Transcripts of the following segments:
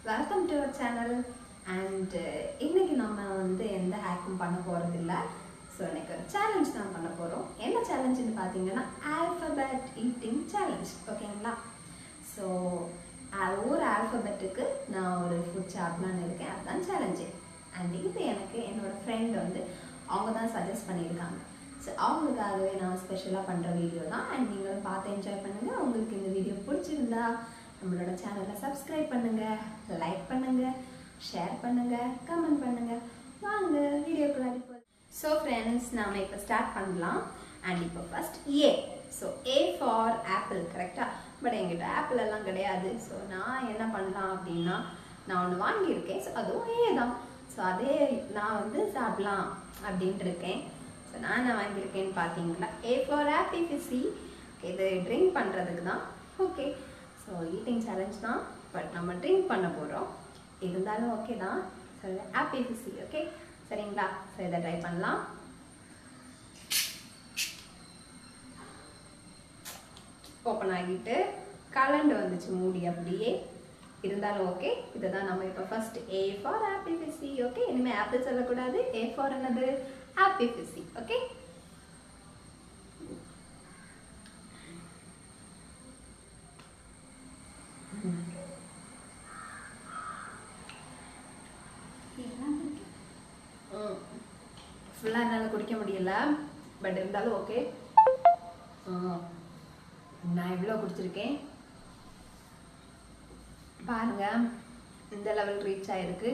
Welcome to our channel. And இன்னைக்கு நம்ம எந்த ஹேக்கும் பண்ண போகிறதில்ல. ஸோ இன்னைக்கு ஒரு சேலஞ்ச் தான் பண்ண போகிறோம். என்ன சேலஞ்சுன்னு பார்த்தீங்கன்னா ஆல்ஃபபெட் ஈட்டிங் சேலஞ்ச். ஓகேங்களா? ஸோ ஒவ்வொரு ஆல்ஃபபெட்டுக்கு நான் ஒரு ஃபுட் சாப்பிட்லான்னு இருக்கேன். அதுதான் சேலஞ்சு. அண்ட் இது எனக்கு என்னோட ஃப்ரெண்ட் அவங்க தான் சஜஸ்ட் பண்ணியிருக்காங்க. ஸோ அவங்களுக்காகவே நான் ஸ்பெஷலாக பண்ணுற வீடியோ தான். அண்ட் நீங்களும் பார்த்து என்ஜாய் பண்ணுங்கள். உங்களுக்கு இந்த வீடியோ பிடிச்சிருந்தா நம்மளோட சேனலை சப்ஸ்கிரைப் பண்ணுங்கள், லைக் பண்ணுங்கள், ஷேர் பண்ணுங்கள், கமெண்ட் பண்ணுங்கள். வாங்க வீடியோக்குள்ள போய். ஸோ ஃப்ரெண்ட்ஸ், நாம் இப்போ ஸ்டார்ட் பண்ணலாம். அண்ட் இப்போ first A. So A for apple. கரெக்டாக? பட் என்கிட்ட ஆப்பிள் எல்லாம் கிடையாது. ஸோ நான் என்ன பண்ணலாம் அப்படின்னா, நான் ஒன்று வாங்கியிருக்கேன். ஸோ அதுவும் ஏ தான். ஸோ அதே நான் சாப்பிடலாம் அப்படின்ட்டு இருக்கேன். ஸோ நான் என்ன வாங்கியிருக்கேன்னு பார்த்தீங்களா, ஏ ஃபார் ஆப்பிள் ஃபிஸ்ஸி. இது ட்ரிங்க் பண்ணுறதுக்கு தான். ஓகே, ஸோ ஈட்டிங் சேலஞ்ச் தான், பட் நம்ம ட்ரிங்க் பண்ண போகிறோம். இருந்தாலும் ஓகே தான். So apple fizzy. ஓகே, சரிங்களா? ஸோ இதை ட்ரை பண்ணலாம். ஓப்பன் ஆகிட்டு கலண்டு வந்துச்சு மூடி அப்படியே. இருந்தாலும் ஓகே, இதை தான் நம்ம இப்போ first A for apple fizzy. Okay, இனிமேல் ஆப்பிள் சொல்லக்கூடாது. ஏ ஃபார் என்னது? Apple fizzy. ஓகே, ஃபுல்லாக என்னால் குடிக்க முடியல, பட் இருந்தாலும் ஓகே. நான் எவ்வளோ குடிச்சிருக்கேன் பாருங்க. இந்த லெவல் ரீச் ஆயிருக்கு.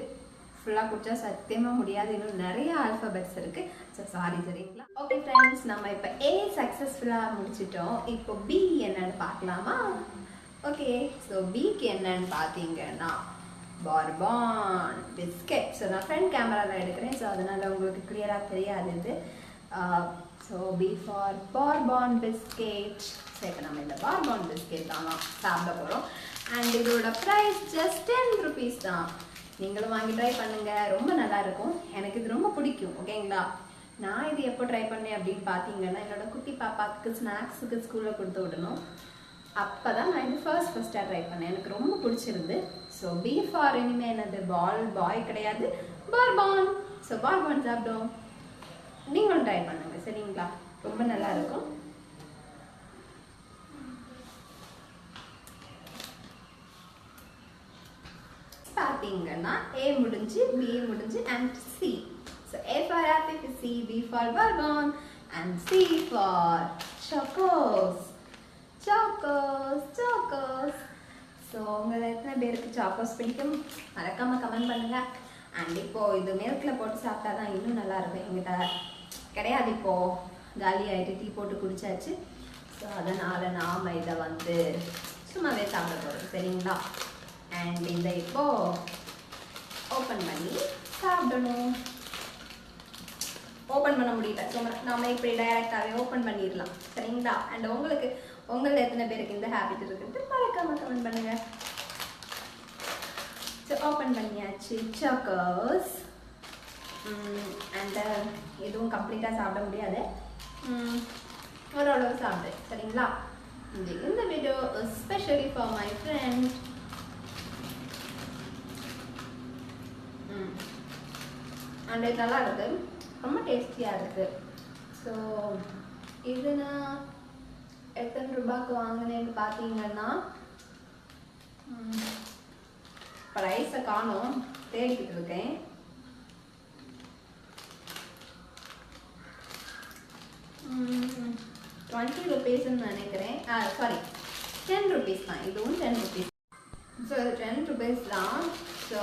ஃபுல்லாக குடிச்சா சத்தியமாக முடியாது. இன்னும் நிறைய ஆல்ஃபபெட்ஸ் இருக்கு. ஸோ சாரி, சரிங்களா? ஓகே ஃப்ரெண்ட்ஸ், நம்ம இப்போ ஏ சக்ஸஸ்ஃபுல்லாக முடிச்சிட்டோம். இப்போ பி என்னன்னு பார்க்கலாமா? ஓகே, ஸோ பிக்கு என்னன்னு பார்த்தீங்கன்னா பார்பான் பிஸ்கெட். ஸோ நான் ஃப்ரண்ட் கேமராவில் எடுக்கிறேன். ஸோ அதனால் உங்களுக்கு கிளியராக தெரியாது இது. So B for bourbon biscuit. So இப்போ நம்ம இந்த பார்பான் பிஸ்கெட் தான் சாப்பிட போகிறோம். அண்ட் இதோட ப்ரைஸ் ஜஸ்ட் 10 rupees தான். நீங்களும் வாங்கி ட்ரை பண்ணுங்கள். ரொம்ப நல்லா இருக்கும். எனக்கு இது ரொம்ப பிடிக்கும். ஓகேங்களா? நான் இது எப்போ ட்ரை பண்ணேன் அப்படின்னு பார்த்தீங்கன்னா, என்னோட குட்டி பாப்பாவுக்கு ஸ்நாக்ஸுக்கு ஸ்கூலில் கொடுத்து விடணும். அப்போ தான் நான் இது ஃபர்ஸ்ட்டாக ட்ரை பண்ணேன். எனக்கு ரொம்ப பிடிச்சிருந்து. ஸோ பி ஃபார் இனிமே என்னது? பாய் கிடையாது, பார்பான். ஸோ பார்பான் சாப்பிடும். நீங்களும் ட்ரை பண்ணுங்க, சரிங்களா? ரொம்ப நல்லா இருக்கும். பார்த்தீங்கன்னா ஏ முடிஞ்சு, பி முடிஞ்சு, and C. So A for apple, C, B for bourbon, and C for Chocos. Chocos. So உங்களை எத்தனை பேருக்கு சாக்கோஸ் பிடிக்கும்? மறக்காம கமெண்ட் பண்ணுங்க. அண்ட் இப்போ இது மில்கில் போட்டு சாப்பிட்டா தான் இன்னும் நல்லா இருக்கும். எங்கிட்ட கிடையாது, இப்போ காலி ஆகிட்டு டீ போட்டு குடிச்சாச்சு. ஸோ அதனால் நாம் இதை சும்மாவே சாப்பிட போகிறோம், சரிங்களா? அண்ட் இதை இப்போ ஓப்பன் பண்ணி சாப்பிடணும். ஓப்பன் பண்ண முடியல. ஸோ நம்ம இப்படி டைரெக்டாகவே ஓப்பன் பண்ணிடலாம், சரிங்களா? அண்ட் உங்களை எத்தனை பேருக்கு இந்த ஹேபிட் இருக்குது மறக்காம கமெண்ட் பண்ணுங்க. ஸோ ஓப்பன் பண்ணியாச்சு சாக்கோஸ். அண்ட் எதுவும் கம்ப்ளீட்டாக சாப்பிட முடியாது, ஓரளவு சாப்பிடு, சரிங்களா? இந்த video specially for my friend. And இது நல்லா இருக்கு, ரொம்ப டேஸ்டியாக இருக்கு. ஸோ இது நான் எத்தனை ரூபாய்க்கு வாங்கினேன்னு பார்த்தீங்கன்னா, ப்ரைஸை காணோம், தேடிக்கிட்டு இருக்கேன். ₹20 நினைக்கிறேன். சாரி, 10 rupees தான். இதுவும் 10 rupees. ஸோ இது 10 rupees தான். ஸோ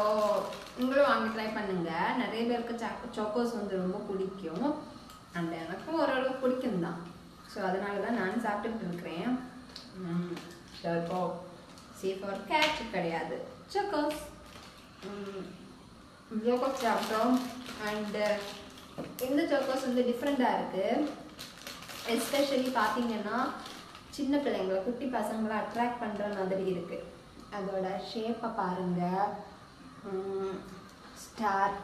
உங்களும் வாங்கி ட்ரை பண்ணுங்க. நிறைய பேருக்கு சாக்கோஸ் ரொம்ப பிடிக்கும். அண்ட் எனக்கும் ஓரளவு பிடிக்கும் தான். ஸோ அதனால தான் நான் சாப்பிட்டுட்டு இருக்கிறேன். ஸோ இப்போ சி ஃபார் கேட் கிடையாது, சாக்கோஸ். சாக்கோஸ் சாப்பிட்டோம். அண்டு இந்த சாக்கோஸ் டிஃப்ரெண்ட்டாக இருக்குது. எஸ்பெஷலி பார்த்தீங்கன்னா சின்ன பிள்ளைங்களை, குட்டி பசங்களை அட்ராக்ட் பண்ணுற மாதிரி இருக்குது. அதோட ஷேப்பை பாருங்கள். ஸ்டார்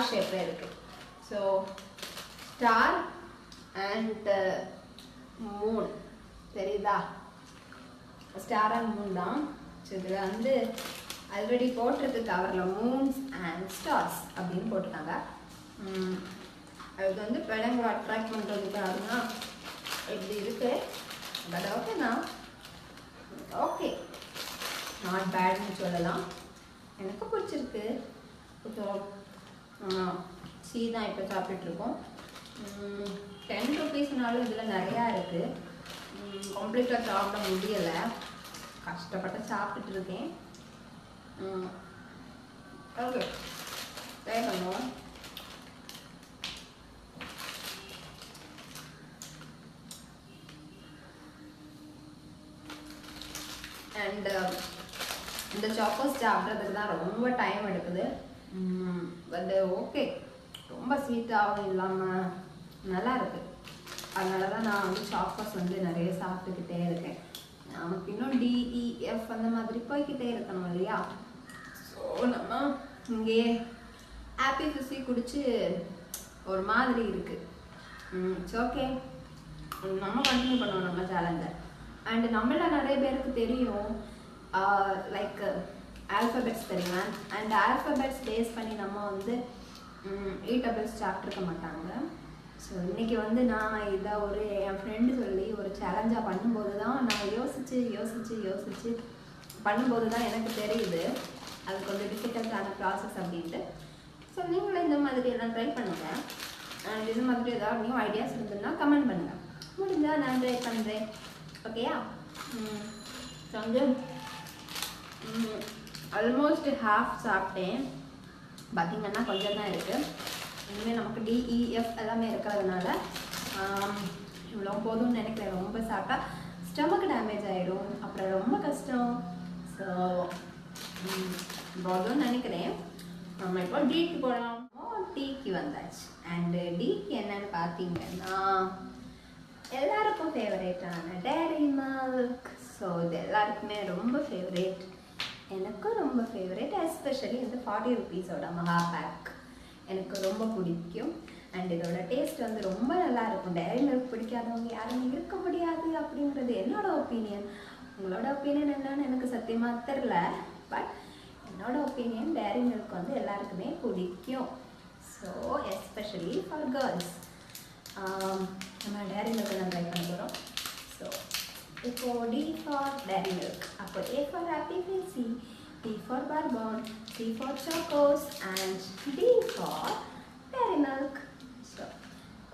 ஷேப்பில் இருக்குது. ஸோ ஸ்டார் அண்ட் மூன் தெரியுதா? ஸ்டார் அண்ட் மூன் தான். ஸோ இதில் ஆல்ரெடி போட்டிருக்கு கவரில் மூன்ஸ் அண்ட் ஸ்டார்ஸ் அப்படின்னு போட்டிருக்காங்க. அதுக்கு வந்து பிள்ளைங்களை அட்ராக்ட் பண்ணுறதுக்காக இப்படி இருக்கு. பட் ஓகேண்ணா, ஓகே, நாட் பேட்னு சொல்லலாம். எனக்கு பிடிச்சிருக்கு. ஸோ சீ தான் இப்போ சாப்பிட்டுட்ருக்கோம். 10 rupeesனாலும் இதில் நிறையா இருக்குது. கம்ப்ளீட்டாக சாப்பிட முடியலை, கஷ்டப்பட்டு சாப்பிட்டுட்டு இருக்கேன். ஓகே, ட்ரை பண்ணுவோம். அண்ட் இந்த சாக்கோஸ் சாப்பிட்றதுக்கு தான் ரொம்ப டைம் எடுக்குது. பட் ஓகே, ரொம்ப ஸ்வீட்டாகவும் இல்லாமல் நல்லா இருக்கு. அதனால தான் நான் வந்து சாக்கோஸ் வந்து நிறைய சாப்பிட்டுக்கிட்டே இருக்கேன். நமக்கு இன்னும் DEF அந்த மாதிரி போய்கிட்டே இருக்கணும் இல்லையா? ஸோ நம்ம இங்கேயே ஆப்பி ஃபிஸி குடிச்சு ஒரு மாதிரி இருக்கு. இட்ஸ் ஓகே, நம்ம கண்டினியூ பண்ணுவோம் நம்ம சேலஞ்சை. அண்ட் நம்மள நிறைய பேருக்கு தெரியும், லைக் ஆல்ஃபபெட்ஸ் தெரியுமா? அண்ட் ஆல்ஃபபெட்ஸ் பேஸ் பண்ணி நம்ம வந்து ஈட்டபிள்ஸ் சாப்பிட்ருக்க மாட்டாங்க. ஸோ இன்றைக்கி வந்து நான் இதை ஒரு என் ஃப்ரெண்டு சொல்லி ஒரு சேலஞ்சாக பண்ணும்போது தான் நான் யோசித்து பண்ணும்போது தான் எனக்கு தெரியுது அது கொஞ்சம் டிஃபிகல்ட்டான ப்ராசஸ் அப்படின்ட்டு. ஸோ நீங்களும் இந்த மாதிரி எல்லாம் ட்ரை பண்ணுங்கள். அண்ட் இது மாதிரி ஏதாவது நியூ ஐடியாஸ் இருந்ததுன்னா கமெண்ட் பண்ணுங்கள். முடிஞ்சால் நான் ட்ரை பண்ணுறேன். ஓகேயா? ஸோ வந்து ஆல்மோஸ்ட் ஹாஃப் சாப்பிட்டேன். பார்த்திங்கன்னா கொஞ்சம் தான் இருக்குது. இனிமேல் நமக்கு DEF எல்லாமே இருக்கிறதுனால இவ்வளோ போதும்னு நினைக்கிறேன். ரொம்ப சாப்பிட்டா ஸ்டமக் டேமேஜ் ஆகிடும், அப்புறம் ரொம்ப கஷ்டம். ஸோ போதும்னு நினைக்கிறேன். நம்ம இப்போ டீக்கு போகலாம். டீக்கு வந்தாச்சு. அண்டு டீக்கு என்னன்னு பார்த்தீங்கன்னா எல்லாருக்கும் ஃபேவரேட்டான டேரி மில்க். ஸோ இது எல்லாருக்குமே ரொம்ப ஃபேவரேட், எனக்கும் ரொம்ப ஃபேவரேட். எஸ்பெஷலி இந்த 40 rupeesோட மகா பேக் எனக்கு ரொம்ப பிடிக்கும். அண்ட் இதோட டேஸ்ட் வந்து ரொம்ப நல்லா இருக்கும். டேரி மில்க் பிடிக்காதவங்க யாரும் இருக்க முடியாது அப்படிங்கிறது என்னோட ஒப்பீனியன். உங்களோட ஒப்பீனியன் என்னன்னு எனக்கு சத்தியமாக தெரில. பட் என்னோட ஒப்பீனியன் டேரி மில்க் வந்து எல்லாருக்குமே பிடிக்கும். ஸோ எஸ்பெஷலி ஃபார் கேர்ள்ஸ் நம்ம டேரி மில்க் தான் ட்ரை பண்ண போகிறோம். ஸோ இப்போ D for dairy milk, அப்போ A for happy fancy, B for bourbon, C for chocos and D for dairy milk. So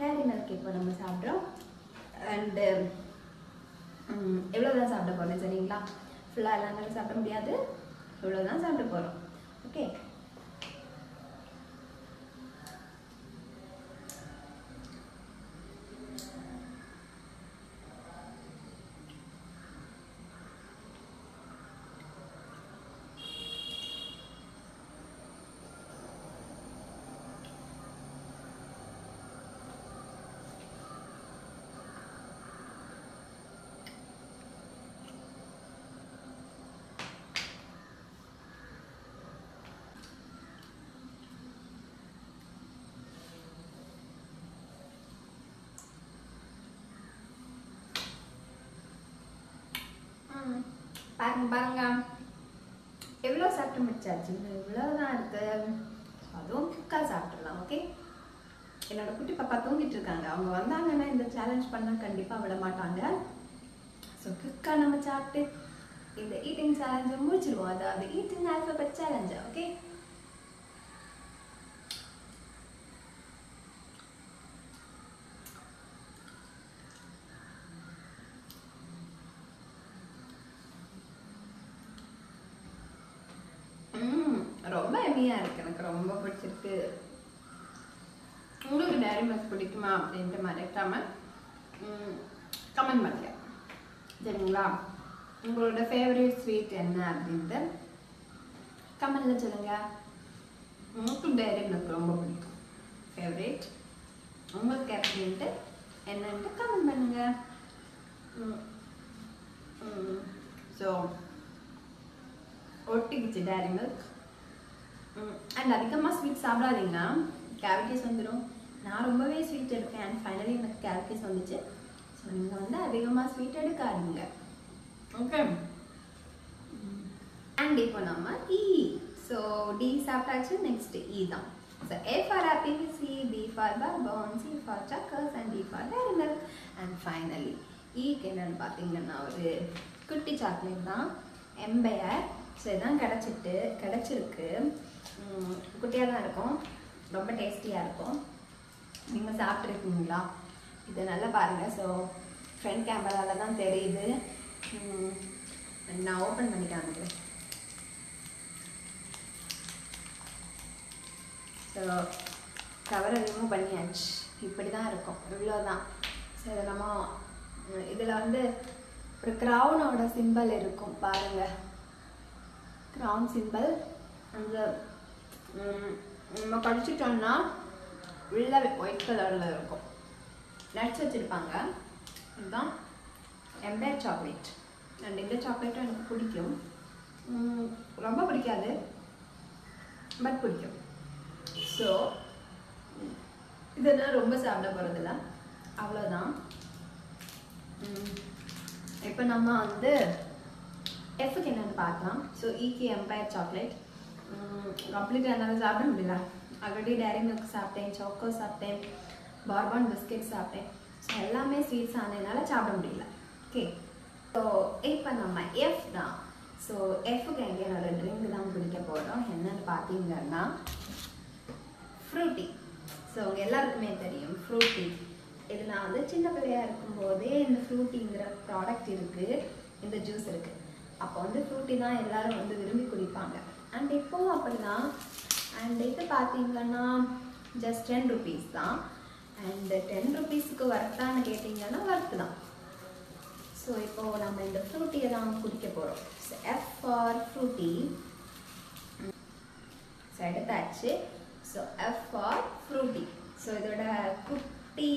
dairy milk இப்போ நம்ம சாப்பிட்றோம். அண்டு எவ்வளோ தான் சாப்பிட போகிறோம் சரிங்களா? ஃபுல்லாக எல்லாம் சாப்பிட முடியாது, இவ்வளோ தான் சாப்பிட போகிறோம். ஓகே, பாருங்க எவ்வளோ சாப்பிட்டு முடிச்சாச்சு. இவ்வளோதான் இருக்கு. அதுவும் குக்காக சாப்பிட்றலாம். ஓகே, என்னோட குட்டி பாப்பா தூங்கிட்டு இருக்காங்க. அவங்க வந்தாங்கன்னா இந்த சேலஞ்ச் பண்ணால் கண்டிப்பாக விட மாட்டாங்க. ஸோ குக்காக நம்ம சாப்பிட்டு இந்த ஈட்டிங் சேலஞ்சை முடிச்சிருவோம். அதாவது ஈட்டிங் ஆல்ஃபபெட் சேலஞ்சை. ஓகே, ரொம்ப எம்மியாக இருக்குது, எனக்கு ரொம்ப பிடிச்சிருக்கு. உங்களுக்கு டேரி மில்க் பிடிக்குமா அப்படின்ட்டு மறக்காமல் கமெண்ட் பண்ணுங்க சரிங்களா? உங்களோட ஃபேவரட் ஸ்வீட் என்ன அப்படின்ட்டு கமெண்டில் சொல்லுங்கள். உங்களுக்கு டேரி மில்க் ரொம்ப பிடிக்கும் ஃபேவரேட், உங்களுக்கு அப்படின்ட்டு என்னன்ட்டு கமெண்ட் பண்ணுங்கள். ஸோ ஒட்டிக்கிச்சு டேரி மில்க். அண்ட் அதிகமாக ஸ்வீட் சாப்பிடாதீங்க, கேவிட்டிஸ் வந்துடும். நான் ரொம்பவே ஸ்வீட் எடுப்பேன் அண்ட் ஃபைனலி எனக்கு கேவிட்டிஸ் வந்துச்சு. ஸோ நீங்கள் வந்து அதிகமாக ஸ்வீட் எடுக்காதீங்க. ஓகே, அண்ட் அண்ட் இப்போ நம்ம E. ஸோ D சாப்பிட்டாச்சு, நெக்ஸ்ட் E தான். So A for apple, C, B for bourbon, C for checkers and D for dairy milk. And finally Eக்கு என்னன்னு பார்த்தீங்கன்னா ஒரு குட்டி சாக்லேட் தான், எம்பையர். ஸோ இதான் கிடச்சிருக்கு. குட்டியாக தான் இருக்கும், ரொம்ப டேஸ்டியாக இருக்கும். நீங்கள் சாப்பிட்ருக்கீங்களா? இது நல்லா பாருங்கள். ஸோ ஃப்ரண்ட் கேமராவில் தான் தெரியுது. நான் ஓப்பன் பண்ணி காமிக்கிறேன். ஸோ கவரை ரிமூவ் பண்ணியாச்சு. இப்படி தான் இருக்கும், இவ்வளோதான். ஸோ இதை நம்ம இதில் வந்து ஒரு க்ரௌனோட சிம்பிள் இருக்கும் பாருங்கள், க்ரௌன் சிம்பிள். அந்த நம்ம கடிச்சிட்டோம்னா உள்ள ஒயிட் கலரில் இருக்கும், நட்ஸ் வச்சுருப்பாங்க. இதுதான் எம்பையர் சாக்லேட். அண்ட் இந்த சாக்லேட்டும் எனக்கு பிடிக்கும், ரொம்ப பிடிக்காது, பட் பிடிக்கும். ஸோ இதெல்லாம் ரொம்ப சாப்பிட போகிறதில்ல, அவ்வளோதான். இப்போ நம்ம வந்து எஃப்க்கு என்னென்னு பார்க்கலாம். ஸோ ஈக்கு எம்பையர் சாக்லேட் கம்ப்ளீட்டாக என்னால் சாப்பிட முடியல. ஆல்ரெடி டேரி மில்க் சாப்பிட்டேன், சாக்கோ சாப்பிட்டேன், பார்பான் பிஸ்கெட் சாப்பிட்டேன். ஸோ எல்லாமே ஸ்வீட்ஸ் ஆனதுனால சாப்பிட முடியல. ஓகே, ஸோ இப்போ நம்ம எஃப் தான். ஸோ எஃப்க்கு எங்கே என்னோட ட்ரிங்க் தான் குடிக்க போகிறோம். என்னென்னு பார்த்தீங்கன்னா ஃப்ரூட்டி. ஸோ உங்கள் எல்லாருக்குமே தெரியும் ஃப்ரூட்டி. இது நான் வந்து சின்ன பிள்ளையாக இருக்கும்போதே இந்த ஃப்ரூட்டிங்கிற ப்ராடக்ட் இருக்குது, இந்த ஜூஸ் இருக்குது. அப்போ வந்து ஃப்ரூட்டி தான் எல்லோரும் வந்து விரும்பி குடிப்பாங்க. அண்ட் இப்போவும் அப்படி தான். அண்ட் இது பார்த்தீங்கன்னா ஜஸ்ட் 10 rupees தான். அண்ட் 10 rupeesக்கு வர்த்தான்னு கேட்டிங்கன்னா வர்த்து தான். ஸோ இப்போது நம்ம இந்த ஃப்ரூட்டியை தான் குடிக்க போகிறோம். So F for Frooti. So எடுத்தாச்சு. So F for Frooti. So இதோட குட்டி,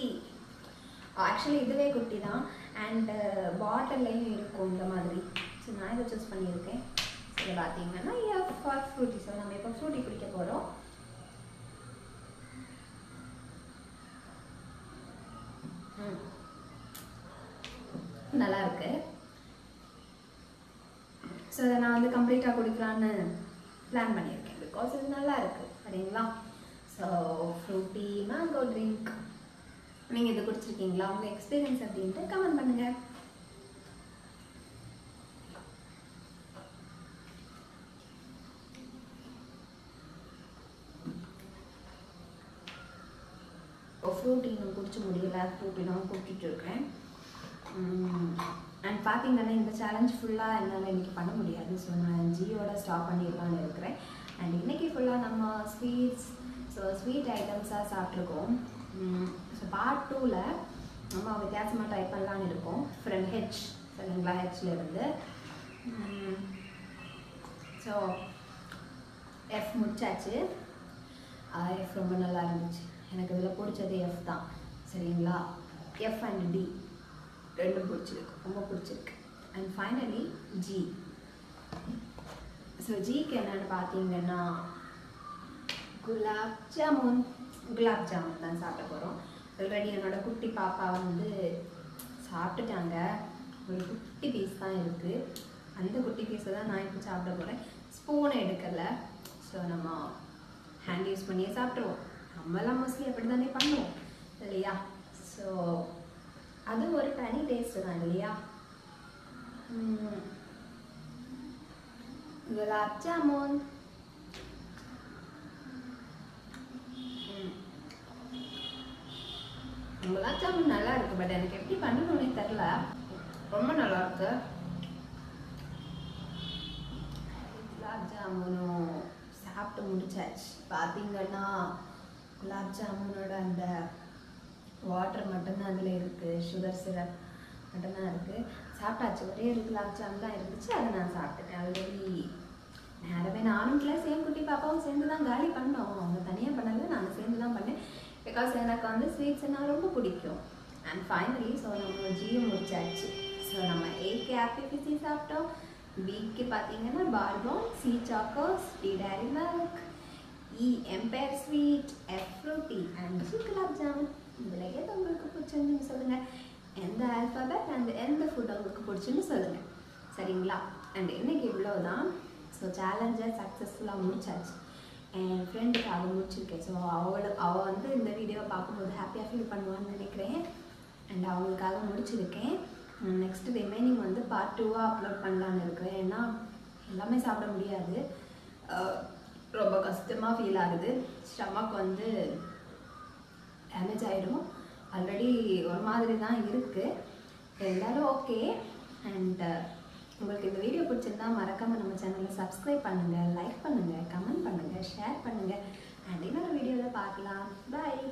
ஆக்சுவலி இதுவே குட்டி தான். அண்டு பாட்டில்லையும் இருக்கும் இந்த மாதிரி. ஸோ நான் இதை சூஸ் பண்ணியிருக்கேன். ஸோ இதை பார்த்தீங்கன்னா எஃப் ஃபார் ஃப்ரூட்டி. ஸோ நம்ம இப்போ ஃப்ரூட்டி குடிக்க போகிறோம். நல்லா இருக்கு. ஸோ இதை நான் வந்து கம்ப்ளீட்டாக குடிக்கலான்னு பிளான் பண்ணியிருக்கேன், பிகாஸ் இது நல்லா இருக்குது அப்படிங்களா. ஸோ ஃப்ரூட்டி மேங்கோ ட்ரிங்க், நீங்கள் இது குடிச்சிருக்கீங்களா? உங்கள் எக்ஸ்பீரியன்ஸ் அப்படின்ட்டு கமெண்ட் பண்ணுங்கள். ஃப்ரூட்டி இன்னும் குடிச்சு முடியல, ஃப்ரூட்டி நான் குடிச்சிட்டு இருக்கேன். அண்ட் பார்த்தீங்கன்னா இந்த சேலஞ்ச் ஃபுல்லாக என்னால் இன்றைக்கி பண்ண முடியாது. ஸோ நான் ஜியோட ஸ்டாப் பண்ணிடலான்னு இருக்கிறேன். அண்ட் இன்றைக்கி ஃபுல்லாக நம்ம ஸ்வீட்ஸ், ஸோ ஸ்வீட் ஐட்டம்ஸாக சாப்பிட்ருக்கோம். ஸோ பார்ட் 2ல் நம்ம வித்தியாசமாக ட்ரை பண்ணலான்னு இருக்கோம். ஃப்ரம் ஹெச், சரிங்களா, ஹெச்லேருந்து. ஸோ எஃப் முடிச்சாச்சு. எஃப் ரொம்ப நல்லா இருந்துச்சு, எனக்கு இதில் பிடிச்சது எஃப் தான், சரிங்களா. எஃப் அண்ட் டி ரெண்டும் பிடிச்சிருக்கு, ரொம்ப பிடிச்சிருக்கு. And finally G. ஸோ ஜிக்கு என்னென்னு பார்த்தீங்கன்னா குலாப் ஜாமுன் தான் சாப்பிட போகிறோம். ஆல்ரெடி என்னோட குட்டி பாப்பா வந்து சாப்பிட்டுட்டாங்க. ஒரு குட்டி பீஸ் தான் இருக்குது, அந்த குட்டி பீஸை தான் நான் இப்போ சாப்பிட போகிறேன். ஸ்பூனை எடுக்கலை. ஸோ நம்ம ஹேண்ட் யூஸ் பண்ணியே சாப்பிட்ருவோம். நம்மளாம் மோஸ்ட்லி அப்படி தானே பண்ணுவோம் இல்லையா. ஸோ அது ஒரு தனி டேஸ்ட்டு தான் இல்லையா. குலாப் ஜாமுன். குலாப் ஜாமுன் நல்லா இருக்கு, பட் எனக்கு எப்படி பண்ணணும்னே தெரில. ரொம்ப நல்லா இருக்கு. குலாப் ஜாமுனும் சாப்பிட்டு முடிச்சாச்சு. பார்த்தீங்கன்னா குலாப் ஜாமுனோட அந்த வாட்டர் மட்டும்தான் அதில் இருக்குது, சுகர் சிரப் மட்டும்தான் இருக்குது. சாப்பிட்டாச்சு. ஒரே ஒரு குலாப் ஜாமுன் தான் இருந்துச்சு, அதை நான் சாப்பிட்டுட்டேன். ஆல்ரெடி நேரமே நானும் இல்லை, சேம் குட்டி பாப்பாவும் சேர்ந்து தான் காலி பண்ணோம். அவங்க தனியாக பண்ணல, நாங்கள் சேர்ந்து தான் பண்ணேன். பிகாஸ் எனக்கு வந்து ஸ்வீட்ஸ்னால் ரொம்ப பிடிக்கும். அண்ட் ஃபைனலி ஸோ நம்ம ஜியும் முடிச்சாச்சு. ஸோ நம்ம ஏக்கு ஆப்பிள் பிசி சாப்பிட்டோம், பிக்கு பார்த்தீங்கன்னா bourbon, C Chocos, D Dairy Milk, E Empire sweet, F Frooti and G gulab jamun. இதில் எது உங்களுக்கு பிடிச்சிருந்துன்னு சொல்லுங்கள். எந்த ஆல்ஃபாபெட் அண்ட் எந்த ஃபுட் உங்களுக்கு பிடிச்சுன்னு சொல்லுங்கள், சரிங்களா. அண்ட் இன்றைக்கி இவ்வளோ தான். ஸோ ஸோ சேலஞ்சை சக்ஸஸ்ஃபுல்லாக முடிச்சாச்சு. என் ஃப்ரெண்டுக்கு அதை முடிச்சிருக்கேன். ஸோ அவள் வந்து இந்த வீடியோவை பார்க்கும்போது ஹாப்பியாக ஃபீல் பண்ணுவான்னு நினைக்கிறேன். அண்ட் அவங்களுக்காக முடிச்சிருக்கேன். நெக்ஸ்ட் ரிமைனிங் வந்து பார்ட் 2வாக அப்லோட் பண்ணலான்னு இருக்கிறேன். ஏன்னா எல்லாமே சாப்பிட முடியாது, ரொம்ப கஷ்டமாக ஃபீல் ஆகுது. ஸ்டமக் வந்து டேமேஜ் ஆகிடும். ஆல்ரெடி ஒரு மாதிரி தான் இருக்குது, இருந்தாலும் ஓகே. அண்ட் உங்களுக்கு இந்த வீடியோ பிடிச்சிருந்தா மறக்காமல் நம்ம சேனலை சப்ஸ்கிரைப் பண்ணுங்கள், லைக் பண்ணுங்கள், கமெண்ட் பண்ணுங்கள், ஷேர் பண்ணுங்கள். அண்ட் இன்னொரு வீடியோவில் பார்க்கலாம். பாய்.